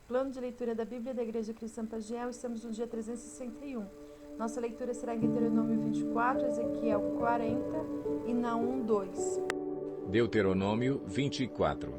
Plano de leitura da Bíblia da Igreja Cristã Pagiel, estamos no dia 361. Nossa leitura será em Deuteronômio 24, Ezequiel 40 e Naum 2. Deuteronômio 24.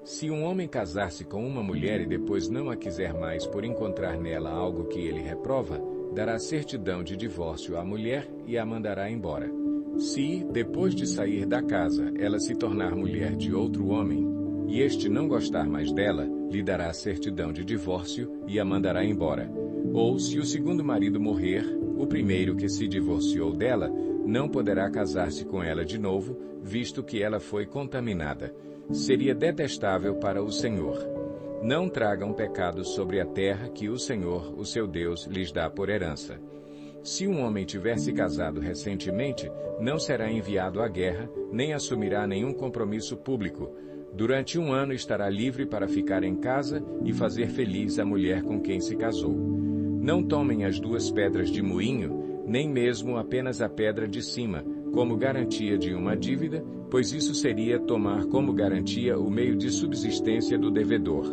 Se um homem casar-se com uma mulher e depois não a quiser mais por encontrar nela algo que ele reprova, dará certidão de divórcio à mulher e a mandará embora. Se, depois de sair da casa, ela se tornar mulher de outro homem, e este não gostar mais dela, lhe dará certidão de divórcio e a mandará embora. Ou, se o segundo marido morrer, o primeiro que se divorciou dela não poderá casar-se com ela de novo, visto que ela foi contaminada. Seria detestável para o Senhor. Não tragam pecado sobre a terra que o Senhor, o seu Deus, lhes dá por herança. Se um homem tiver se casado recentemente, não será enviado à guerra, nem assumirá nenhum compromisso público. Durante 1 ano estará livre para ficar em casa e fazer feliz a mulher com quem se casou. Não tomem as 2 pedras de moinho, nem mesmo apenas a pedra de cima, como garantia de uma dívida, pois isso seria tomar como garantia o meio de subsistência do devedor.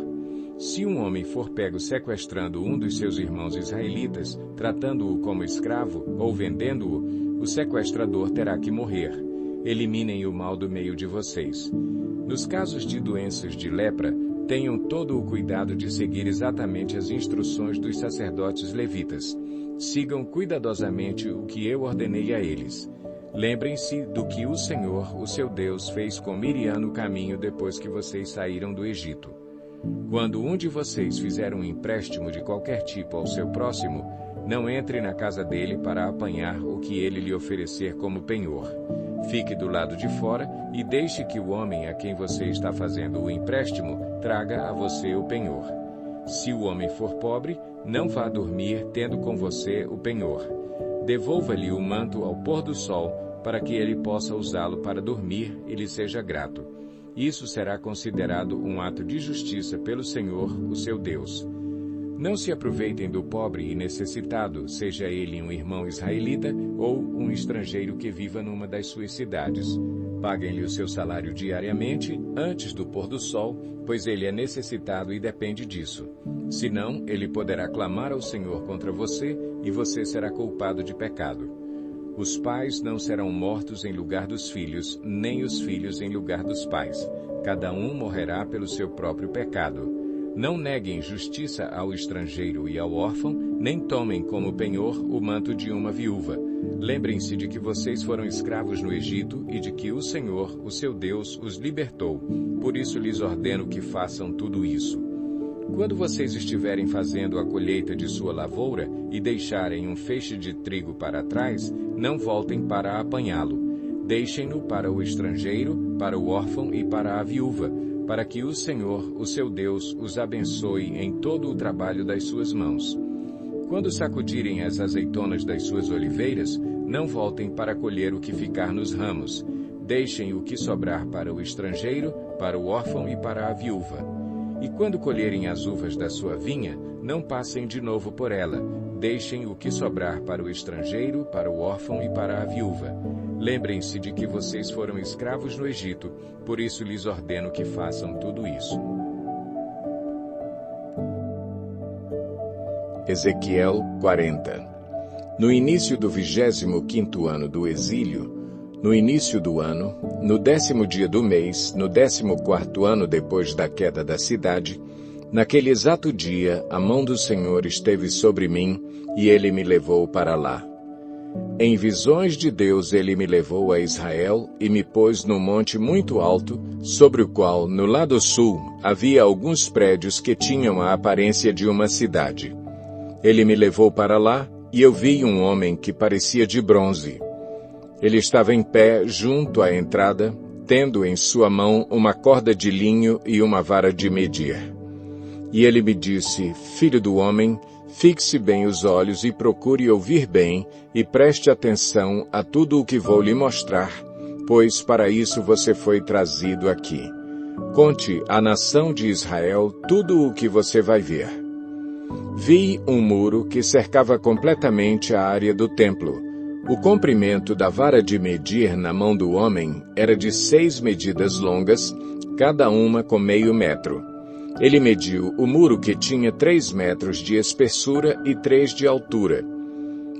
Se um homem for pego sequestrando um dos seus irmãos israelitas, tratando-o como escravo ou vendendo-o, o sequestrador terá que morrer. Eliminem o mal do meio de vocês. Nos casos de doenças de lepra, tenham todo o cuidado de seguir exatamente as instruções dos sacerdotes levitas. Sigam cuidadosamente o que eu ordenei a eles. Lembrem-se do que o Senhor, o seu Deus, fez com Miriam no caminho depois que vocês saíram do Egito. Quando um de vocês fizer um empréstimo de qualquer tipo ao seu próximo, não entre na casa dele para apanhar o que ele lhe oferecer como penhor. Fique do lado de fora e deixe que o homem a quem você está fazendo o empréstimo traga a você o penhor. Se o homem for pobre, não vá dormir tendo com você o penhor. Devolva-lhe o manto ao pôr do sol, para que ele possa usá-lo para dormir e lhe seja grato. Isso será considerado um ato de justiça pelo Senhor, o seu Deus. Não se aproveitem do pobre e necessitado, seja ele um irmão israelita ou um estrangeiro que viva numa das suas cidades. Paguem-lhe o seu salário diariamente, antes do pôr do sol, pois ele é necessitado e depende disso. Senão, ele poderá clamar ao Senhor contra você e você será culpado de pecado. Os pais não serão mortos em lugar dos filhos, nem os filhos em lugar dos pais. Cada um morrerá pelo seu próprio pecado. Não neguem justiça ao estrangeiro e ao órfão, nem tomem como penhor o manto de uma viúva. Lembrem-se de que vocês foram escravos no Egito e de que o Senhor, o seu Deus, os libertou. Por isso lhes ordeno que façam tudo isso. Quando vocês estiverem fazendo a colheita de sua lavoura e deixarem um feixe de trigo para trás, não voltem para apanhá-lo. Deixem-no para o estrangeiro, para o órfão e para a viúva, para que o Senhor, o seu Deus, os abençoe em todo o trabalho das suas mãos. Quando sacudirem as azeitonas das suas oliveiras, não voltem para colher o que ficar nos ramos. Deixem o que sobrar para o estrangeiro, para o órfão e para a viúva. E quando colherem as uvas da sua vinha, não passem de novo por ela. Deixem o que sobrar para o estrangeiro, para o órfão e para a viúva. Lembrem-se de que vocês foram escravos no Egito, por isso lhes ordeno que façam tudo isso. Ezequiel 40. No início do 25º ano do exílio, no início do ano, no 10º dia do mês, no 14º ano depois da queda da cidade, naquele exato dia a mão do Senhor esteve sobre mim e ele me levou para lá. Em visões de Deus ele me levou a Israel e me pôs num monte muito alto, sobre o qual, no lado sul, havia alguns prédios que tinham a aparência de uma cidade. Ele me levou para lá e eu vi um homem que parecia de bronze. Ele estava em pé junto à entrada, tendo em sua mão uma corda de linho e uma vara de medir. E ele me disse: Filho do homem, fixe bem os olhos e procure ouvir bem, e preste atenção a tudo o que vou lhe mostrar, pois para isso você foi trazido aqui. Conte à nação de Israel tudo o que você vai ver. Vi um muro que cercava completamente a área do templo. O comprimento da vara de medir na mão do homem era de 6 medidas longas, cada uma com meio metro. Ele mediu o muro, que tinha 3 metros de espessura e 3 de altura.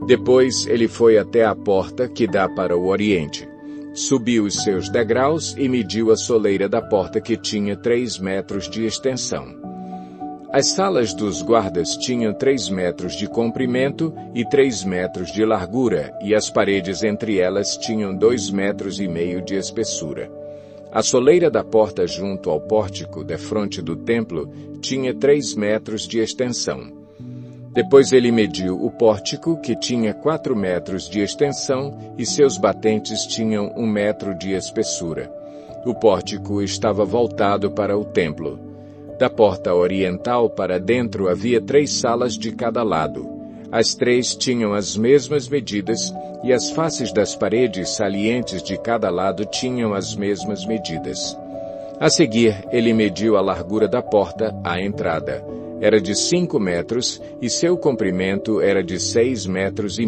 Depois ele foi até a porta que dá para o oriente. Subiu os seus degraus e mediu a soleira da porta, que tinha 3 metros de extensão. As salas dos guardas tinham 3 metros de comprimento e 3 metros de largura, e as paredes entre elas tinham 2,5 metros de espessura. A soleira da porta junto ao pórtico, defronte do templo, tinha 3 metros de extensão. Depois ele mediu o pórtico, que tinha 4 metros de extensão, e seus batentes tinham 1 metro de espessura. O pórtico estava voltado para o templo. Da porta oriental para dentro havia 3 salas de cada lado. As 3 tinham as mesmas medidas, e as faces das paredes salientes de cada lado tinham as mesmas medidas. A seguir, ele mediu a largura da porta à entrada. Era de 5 metros, e seu comprimento era de 6,5 metros.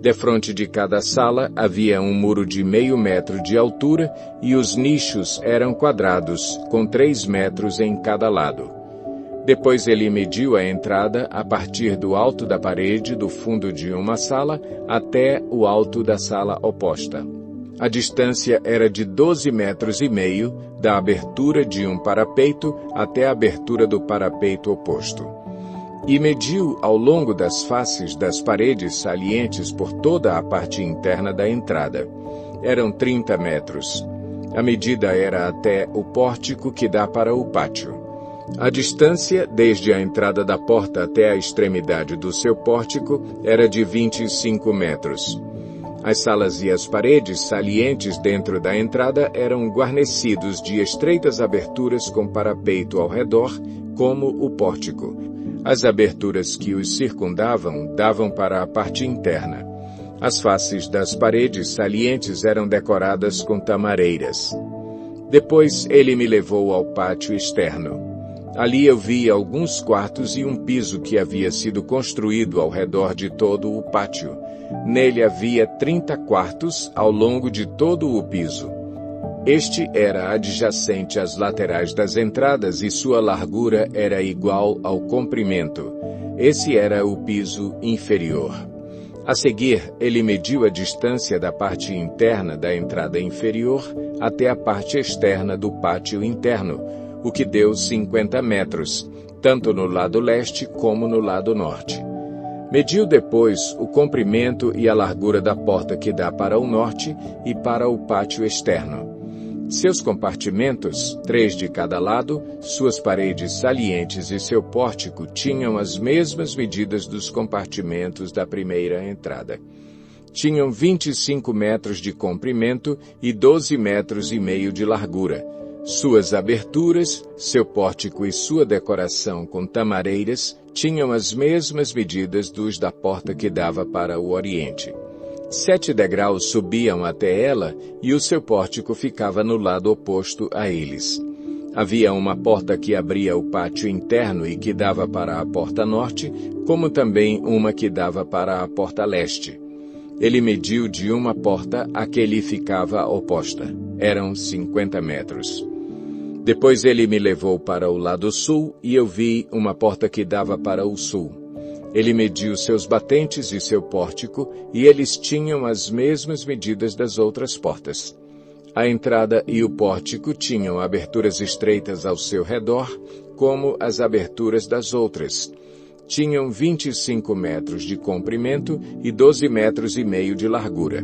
Defronte de cada sala havia um muro de 0,5 metro de altura, e os nichos eram quadrados, com 3 metros em cada lado. Depois ele mediu a entrada a partir do alto da parede do fundo de uma sala até o alto da sala oposta. A distância era de 12,5 metros, da abertura de um parapeito até a abertura do parapeito oposto. E mediu ao longo das faces das paredes salientes por toda a parte interna da entrada. Eram 30 metros. A medida era até o pórtico que dá para o pátio. A distância, desde a entrada da porta até a extremidade do seu pórtico, era de 25 metros. As salas e as paredes salientes dentro da entrada eram guarnecidos de estreitas aberturas com parapeito ao redor, como o pórtico. As aberturas que os circundavam davam para a parte interna. As faces das paredes salientes eram decoradas com tamareiras. Depois ele me levou ao pátio externo. Ali eu vi alguns quartos e um piso que havia sido construído ao redor de todo o pátio. Nele havia 30 quartos ao longo de todo o piso. Este era adjacente às laterais das entradas e sua largura era igual ao comprimento. Esse era o piso inferior. A seguir, ele mediu a distância da parte interna da entrada inferior até a parte externa do pátio interno, o que deu 50 metros, tanto no lado leste como no lado norte. Mediu depois o comprimento e a largura da porta que dá para o norte e para o pátio externo. Seus compartimentos, 3 de cada lado, suas paredes salientes e seu pórtico tinham as mesmas medidas dos compartimentos da primeira entrada. Tinham 25 metros de comprimento e 12,5 metros de largura. Suas aberturas, seu pórtico e sua decoração com tamareiras tinham as mesmas medidas dos da porta que dava para o oriente. 7 degraus subiam até ela e o seu pórtico ficava no lado oposto a eles. Havia uma porta que abria o pátio interno e que dava para a porta norte, como também uma que dava para a porta leste. Ele mediu de uma porta a que lhe ficava oposta. Eram 50 metros. Depois ele me levou para o lado sul e eu vi uma porta que dava para o sul. Ele mediu seus batentes e seu pórtico e eles tinham as mesmas medidas das outras portas. A entrada e o pórtico tinham aberturas estreitas ao seu redor, como as aberturas das outras. Tinham 25 metros de comprimento e 12,5 metros de largura.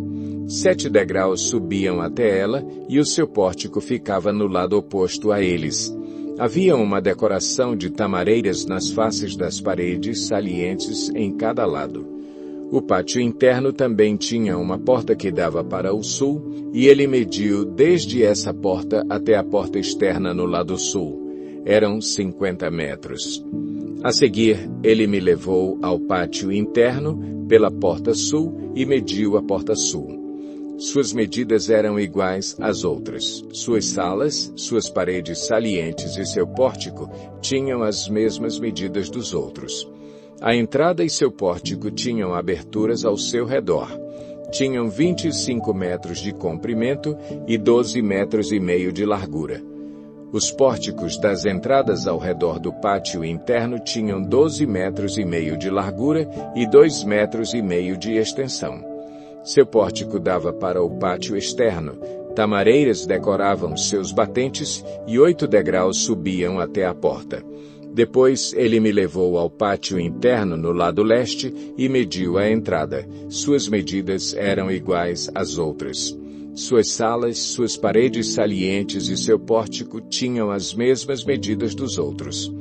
7 degraus subiam até ela e o seu pórtico ficava no lado oposto a eles. Havia uma decoração de tamareiras nas faces das paredes salientes em cada lado. O pátio interno também tinha uma porta que dava para o sul e ele mediu desde essa porta até a porta externa no lado sul. Eram 50 metros. A seguir, ele me levou ao pátio interno pela porta sul e mediu a porta sul. Suas medidas eram iguais às outras. Suas salas, suas paredes salientes e seu pórtico tinham as mesmas medidas dos outros. A entrada e seu pórtico tinham aberturas ao seu redor. Tinham 25 metros de comprimento e 12,5 metros de largura. Os pórticos das entradas ao redor do pátio interno tinham 12,5 metros de largura e 2,5 metros de extensão. Seu pórtico dava para o pátio externo. Tamareiras decoravam seus batentes e 8 degraus subiam até a porta. Depois ele me levou ao pátio interno no lado leste e mediu a entrada. Suas medidas eram iguais às outras. Suas salas, suas paredes salientes e seu pórtico tinham as mesmas medidas dos outros.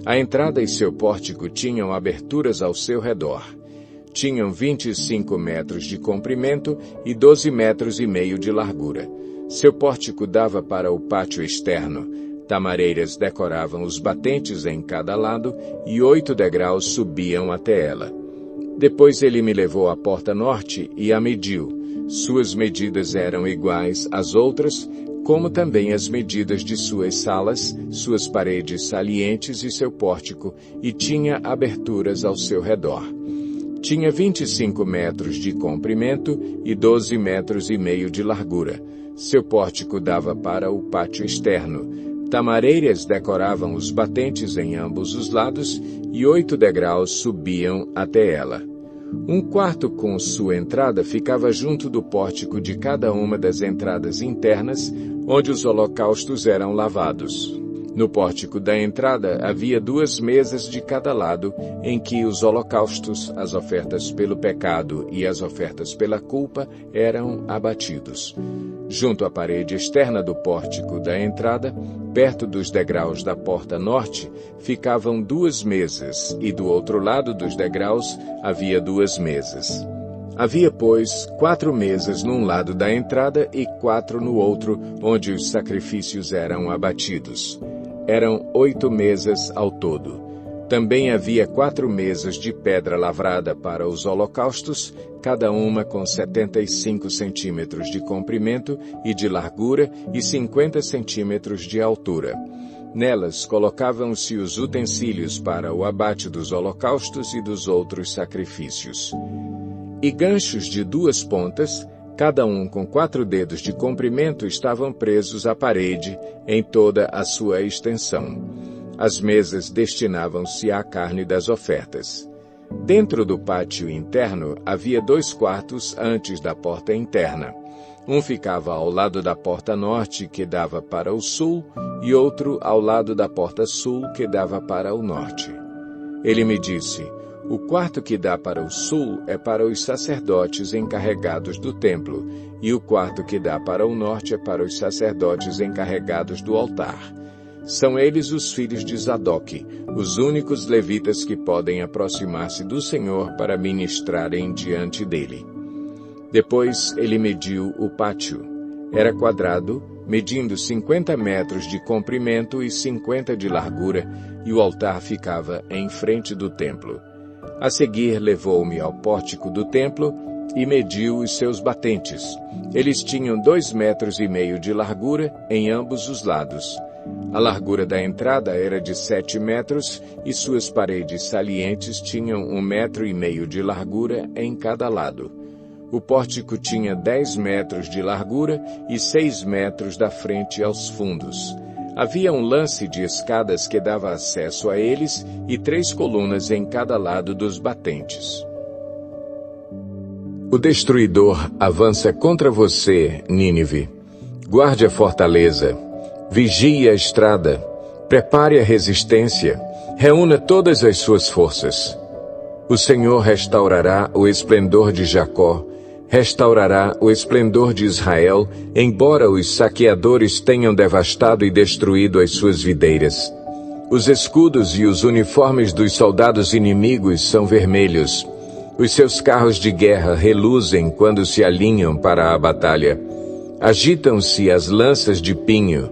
A entrada e seu pórtico tinham aberturas ao seu redor. Tinham 25 metros de comprimento e 12,5 metros de largura. Seu pórtico dava para o pátio externo. Tamareiras decoravam os batentes em cada lado e 8 degraus subiam até ela. Depois ele me levou à porta norte e a mediu. Suas medidas eram iguais às outras, como também as medidas de suas salas, suas paredes salientes e seu pórtico, e tinha aberturas ao seu redor. Tinha 25 metros de comprimento e 12,5 metros de largura. Seu pórtico dava para o pátio externo. Tamareiras decoravam os batentes em ambos os lados e 8 degraus subiam até ela. Um quarto com sua entrada ficava junto do pórtico de cada uma das entradas internas, onde os holocaustos eram lavados. No pórtico da entrada havia 2 mesas de cada lado, em que os holocaustos, as ofertas pelo pecado e as ofertas pela culpa eram abatidos. Junto à parede externa do pórtico da entrada, perto dos degraus da porta norte, ficavam 2 mesas, e do outro lado dos degraus havia 2 mesas. Havia, pois, 4 mesas num lado da entrada e 4 no outro, onde os sacrifícios eram abatidos. Eram 8 mesas ao todo. Também havia 4 mesas de pedra lavrada para os holocaustos, cada uma com 75 centímetros de comprimento e de largura e 50 centímetros de altura. Nelas colocavam-se os utensílios para o abate dos holocaustos e dos outros sacrifícios. E ganchos de 2 pontas, cada um com 4 dedos de comprimento, estavam presos à parede em toda a sua extensão. As mesas destinavam-se à carne das ofertas. Dentro do pátio interno havia 2 quartos antes da porta interna. Um ficava ao lado da porta norte, que dava para o sul, e outro ao lado da porta sul, que dava para o norte. Ele me disse: o quarto que dá para o sul é para os sacerdotes encarregados do templo, e o quarto que dá para o norte é para os sacerdotes encarregados do altar. São eles os filhos de Zadok, os únicos levitas que podem aproximar-se do Senhor para ministrarem diante dele. Depois ele mediu o pátio. Era quadrado, medindo 50 metros de comprimento e 50 de largura, e o altar ficava em frente do templo. A seguir levou-me ao pórtico do templo e mediu os seus batentes. Eles tinham 2,5 metros de largura em ambos os lados. A largura da entrada era de 7 metros e suas paredes salientes tinham 1,5 metros de largura em cada lado. O pórtico tinha 10 metros de largura e 6 metros da frente aos fundos. Havia um lance de escadas que dava acesso a eles e 3 colunas em cada lado dos batentes. O destruidor avança contra você, Nínive. Guarde a fortaleza. Vigie a estrada. Prepare a resistência. Reúna todas as suas forças. O Senhor restaurará o esplendor de Jacó. Restaurará o esplendor de Israel, embora os saqueadores tenham devastado e destruído as suas videiras. Os escudos e os uniformes dos soldados inimigos são vermelhos. Os seus carros de guerra reluzem quando se alinham para a batalha. Agitam-se as lanças de pinho.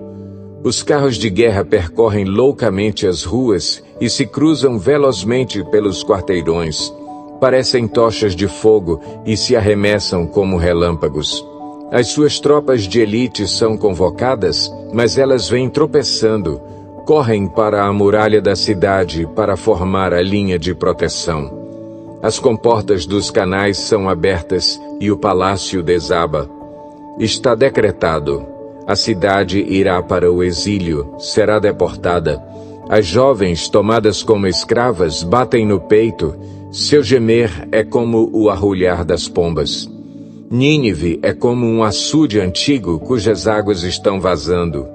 Os carros de guerra percorrem loucamente as ruas e se cruzam velozmente pelos quarteirões. Parecem tochas de fogo e se arremessam como relâmpagos. As suas tropas de elite são convocadas, mas elas vêm tropeçando. Correm para a muralha da cidade para formar a linha de proteção. As comportas dos canais são abertas e o palácio desaba. Está decretado. A cidade irá para o exílio, será deportada. As jovens, tomadas como escravas, batem no peito. Seu gemer é como o arrulhar das pombas. Nínive é como um açude antigo cujas águas estão vazando.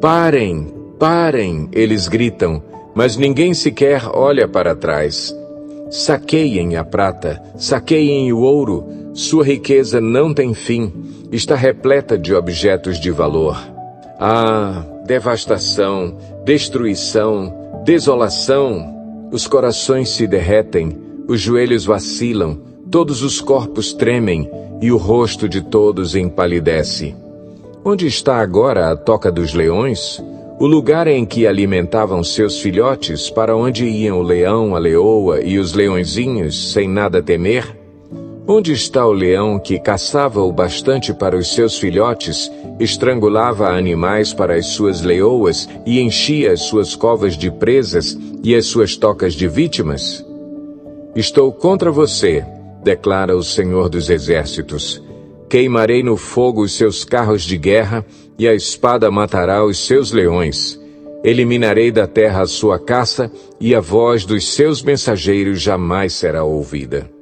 Parem, parem, eles gritam, mas ninguém sequer olha para trás. Saqueiem a prata, saqueiem o ouro, sua riqueza não tem fim, está repleta de objetos de valor. Ah, devastação, destruição, desolação! Os corações se derretem, os joelhos vacilam, todos os corpos tremem e o rosto de todos empalidece. Onde está agora a toca dos leões? O lugar em que alimentavam seus filhotes, para onde iam o leão, a leoa e os leõezinhos, sem nada temer? Onde está o leão que caçava o bastante para os seus filhotes, estrangulava animais para as suas leoas e enchia as suas covas de presas e as suas tocas de vítimas? Estou contra você, declara o Senhor dos Exércitos. Queimarei no fogo os seus carros de guerra e a espada matará os seus leões. Eliminarei da terra a sua caça e a voz dos seus mensageiros jamais será ouvida.